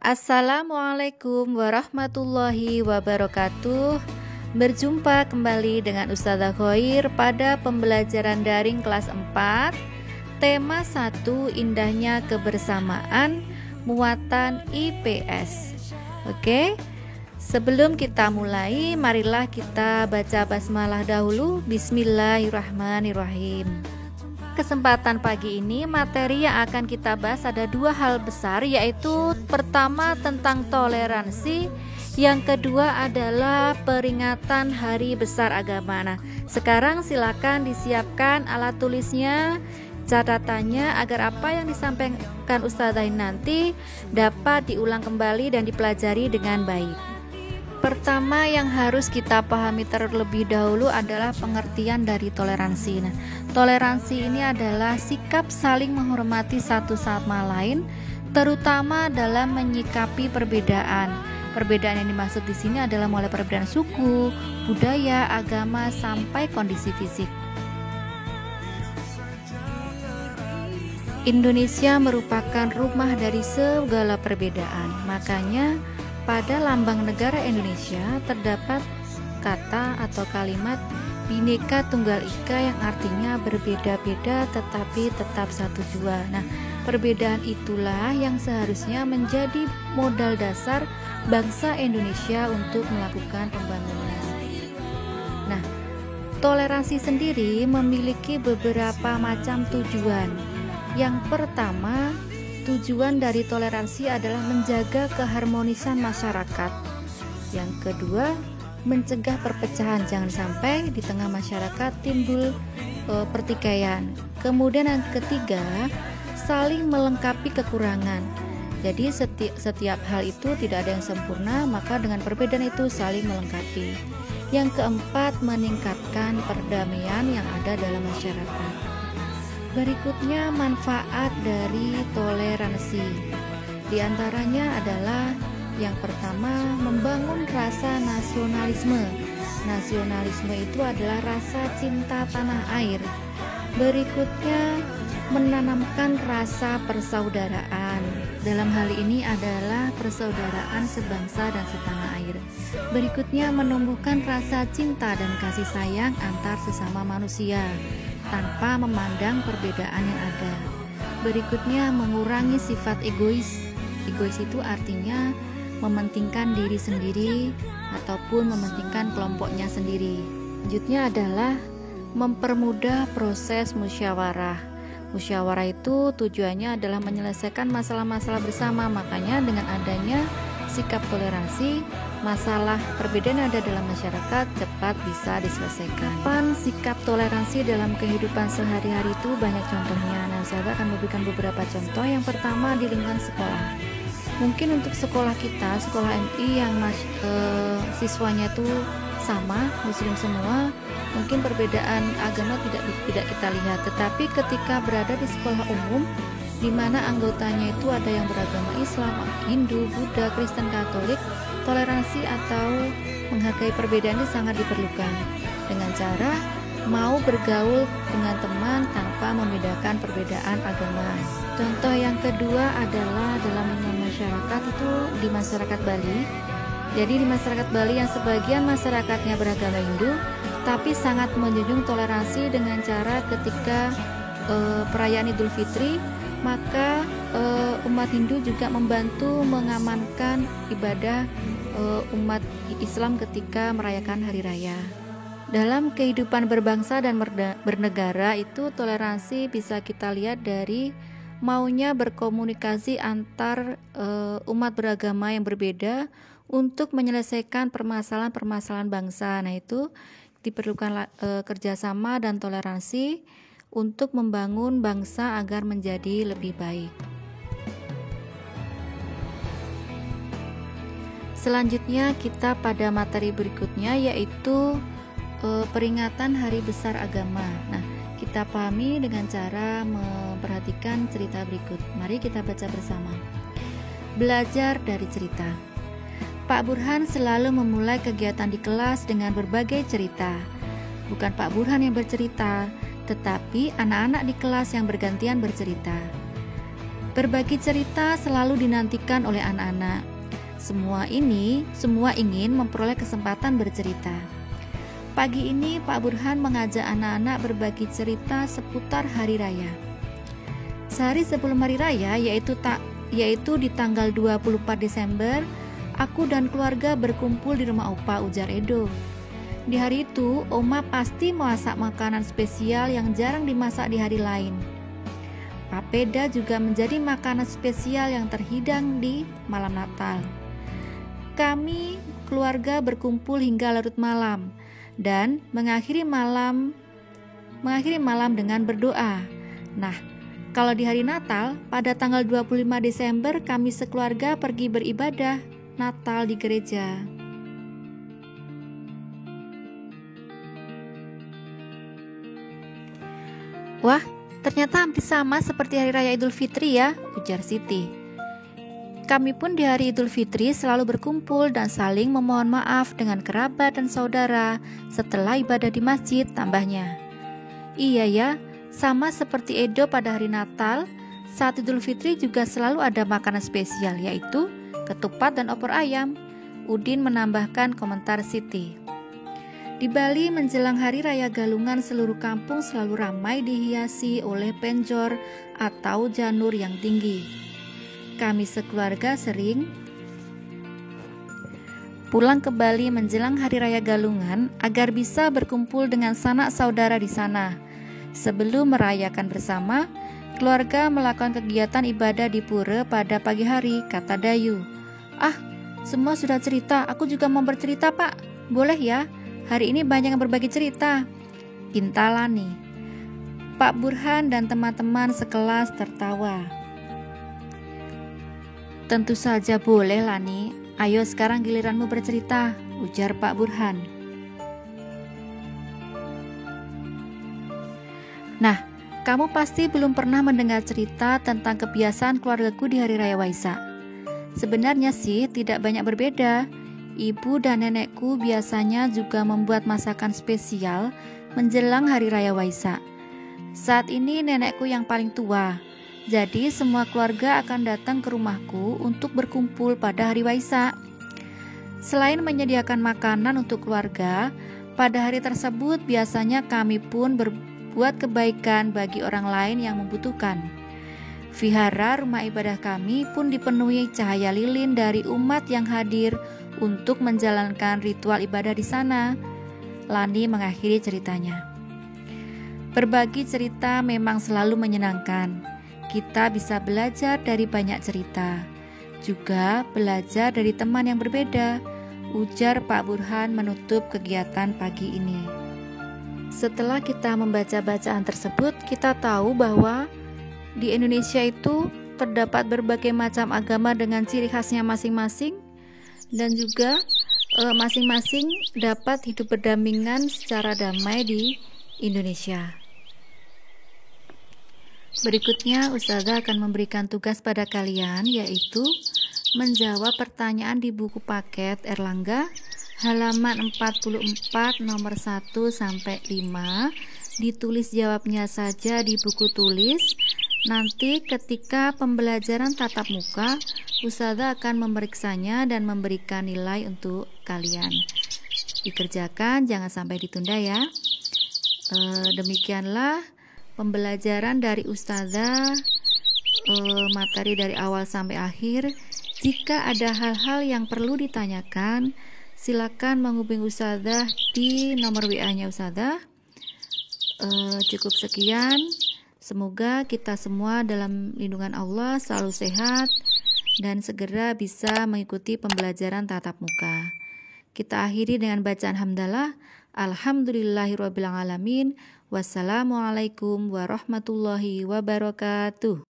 Assalamualaikum warahmatullahi wabarakatuh. Berjumpa kembali dengan Ustazah Khoir pada pembelajaran daring kelas 4. Tema 1, indahnya kebersamaan, muatan IPS. Oke. Sebelum kita mulai, marilah kita baca basmalah dahulu. Bismillahirrahmanirrahim. Kesempatan pagi ini materi yang akan kita bahas ada 2 hal besar, yaitu pertama tentang toleransi, yang kedua adalah peringatan Hari Besar Agama. Nah, sekarang silakan disiapkan alat tulisnya, catatannya, agar apa yang disampaikan Ustazah nanti dapat diulang kembali dan dipelajari dengan baik. Pertama yang harus kita pahami terlebih dahulu adalah pengertian dari toleransi. Nah, toleransi ini adalah sikap saling menghormati satu sama lain, terutama dalam menyikapi perbedaan. Perbedaan yang dimaksud di sini adalah mulai perbedaan suku, budaya, agama, sampai kondisi fisik. Indonesia merupakan rumah dari segala perbedaan. Makanya pada lambang negara Indonesia terdapat kata atau kalimat Bhinneka Tunggal Ika yang artinya berbeda-beda tetapi tetap satu jua. Nah, perbedaan itulah yang seharusnya menjadi modal dasar bangsa Indonesia untuk melakukan pembangunan. Nah, toleransi sendiri memiliki beberapa macam tujuan. Yang pertama, tujuan dari toleransi adalah menjaga keharmonisan masyarakat. Yang kedua, mencegah perpecahan, jangan sampai di tengah masyarakat timbul pertikaian. Kemudian yang ketiga, saling melengkapi kekurangan. Jadi setiap hal itu tidak ada yang sempurna, maka dengan perbedaan itu saling melengkapi. Yang keempat, meningkatkan perdamaian yang ada dalam masyarakat. Berikutnya, manfaat dari toleransi. Di antaranya adalah yang pertama, membangun rasa nasionalisme. Nasionalisme itu adalah rasa cinta tanah air. Berikutnya, menanamkan rasa persaudaraan. Dalam hal ini adalah persaudaraan sebangsa dan setanah air. Berikutnya, menumbuhkan rasa cinta dan kasih sayang antar sesama manusia tanpa memandang perbedaan yang ada. Berikutnya, mengurangi sifat egois. Egois itu artinya mementingkan diri sendiri ataupun mementingkan kelompoknya sendiri. Selanjutnya adalah mempermudah proses musyawarah. Musyawarah itu tujuannya adalah menyelesaikan masalah-masalah bersama. Makanya dengan adanya sikap toleransi, masalah perbedaan yang ada dalam masyarakat cepat bisa diselesaikan. Sikap toleransi dalam kehidupan sehari-hari itu banyak contohnya. Nah, saya akan memberikan beberapa contoh. Yang pertama, di lingkungan sekolah. Mungkin untuk sekolah kita, sekolah MI yang siswanya itu sama, muslim semua, mungkin perbedaan agama tidak kita lihat. Tetapi ketika berada di sekolah umum, di mana anggotanya itu ada yang beragama Islam, Hindu, Buddha, Kristen, Katolik, toleransi atau menghargai perbedaan ini sangat diperlukan dengan cara mau bergaul dengan teman tanpa membedakan perbedaan agama. Contoh yang kedua adalah dalam lingkungan masyarakat itu di masyarakat Bali. Jadi di masyarakat Bali yang sebagian masyarakatnya beragama Hindu, tapi sangat menjunjung toleransi dengan cara ketika perayaan Idul Fitri, maka umat Hindu juga membantu mengamankan ibadah umat Islam ketika merayakan hari raya. Dalam kehidupan berbangsa dan bernegara itu toleransi bisa kita lihat dari maunya berkomunikasi antar umat beragama yang berbeda untuk menyelesaikan permasalahan-permasalahan bangsa. Nah, itu diperlukan kerjasama dan toleransi untuk membangun bangsa agar menjadi lebih baik. Selanjutnya kita pada materi berikutnya, yaitu peringatan Hari Besar Agama. Nah, kita pahami dengan cara memperhatikan cerita berikut. Mari kita baca bersama. Belajar dari cerita. Pak Burhan selalu memulai kegiatan di kelas dengan berbagai cerita. Bukan Pak Burhan yang bercerita, tetapi anak-anak di kelas yang bergantian bercerita. Berbagi cerita selalu dinantikan oleh anak-anak. Semua ingin memperoleh kesempatan bercerita. Pagi ini Pak Burhan mengajak anak-anak berbagi cerita seputar hari raya. Sehari sebelum hari raya, yaitu di tanggal 24 Desember, aku dan keluarga berkumpul di rumah Opa, ujar Edo. Di hari itu, Oma pasti masak makanan spesial yang jarang dimasak di hari lain. Papeda juga menjadi makanan spesial yang terhidang di malam Natal. Kami keluarga berkumpul hingga larut malam dan mengakhiri malam dengan berdoa. Nah, kalau di hari Natal pada tanggal 25 Desember kami sekeluarga pergi beribadah Natal di gereja. Wah, ternyata hampir sama seperti hari raya Idul Fitri ya, ujar Siti. Kami pun di hari Idul Fitri selalu berkumpul dan saling memohon maaf dengan kerabat dan saudara setelah ibadah di masjid, tambahnya. Iya ya, sama seperti Edo pada hari Natal, saat Idul Fitri juga selalu ada makanan spesial, yaitu ketupat dan opor ayam. Udin menambahkan komentar Siti. Di Bali menjelang Hari Raya Galungan, seluruh kampung selalu ramai dihiasi oleh penjor atau janur yang tinggi. Kami sekeluarga sering pulang ke Bali menjelang Hari Raya Galungan agar bisa berkumpul dengan sanak saudara di sana. Sebelum merayakan bersama, keluarga melakukan kegiatan ibadah di pura pada pagi hari, kata Dayu. Ah, semua sudah cerita, aku juga mau bercerita Pak. Boleh ya? Hari ini banyak yang berbagi cerita, pinta Lani. Pak Burhan dan teman-teman sekelas tertawa. Tentu saja boleh Lani, ayo sekarang giliranmu bercerita, ujar Pak Burhan. Nah, kamu pasti belum pernah mendengar cerita tentang kebiasaan keluargaku di Hari Raya Waisak. Sebenarnya sih tidak banyak berbeda. Ibu dan nenekku biasanya juga membuat masakan spesial menjelang Hari Raya Waisak. Saat ini nenekku yang paling tua, jadi semua keluarga akan datang ke rumahku untuk berkumpul pada Hari Waisak. Selain menyediakan makanan untuk keluarga, pada hari tersebut biasanya kami pun berbuat kebaikan bagi orang lain yang membutuhkan. Vihara rumah ibadah kami pun dipenuhi cahaya lilin dari umat yang hadir untuk menjalankan ritual ibadah di sana. Lani mengakhiri ceritanya. Berbagi cerita memang selalu menyenangkan. Kita bisa belajar dari banyak cerita, juga belajar dari teman yang berbeda, ujar Pak Burhan menutup kegiatan pagi ini. Setelah kita membaca bacaan tersebut, kita tahu bahwa di Indonesia itu terdapat berbagai macam agama dengan ciri khasnya masing-masing, dan juga masing-masing dapat hidup berdampingan secara damai di Indonesia. Berikutnya Ustazah akan memberikan tugas pada kalian, yaitu menjawab pertanyaan di buku paket Erlangga halaman 44 nomor 1 sampai 5. Ditulis jawabnya saja di buku tulis. Nanti ketika pembelajaran tatap muka, Ustazah akan memeriksanya dan memberikan nilai untuk kalian. Dikerjakan, jangan sampai ditunda ya. Demikianlah pembelajaran dari Ustazah, materi dari awal sampai akhir. Jika ada hal-hal yang perlu ditanyakan, silakan menghubungi Ustazah di nomor WA-nya Ustazah. Cukup sekian. Semoga kita semua dalam lindungan Allah selalu sehat dan segera bisa mengikuti pembelajaran tatap muka. Kita akhiri dengan bacaan hamdalah. Alhamdulillahirrabbilalamin. Wassalamualaikum warahmatullahi wabarakatuh.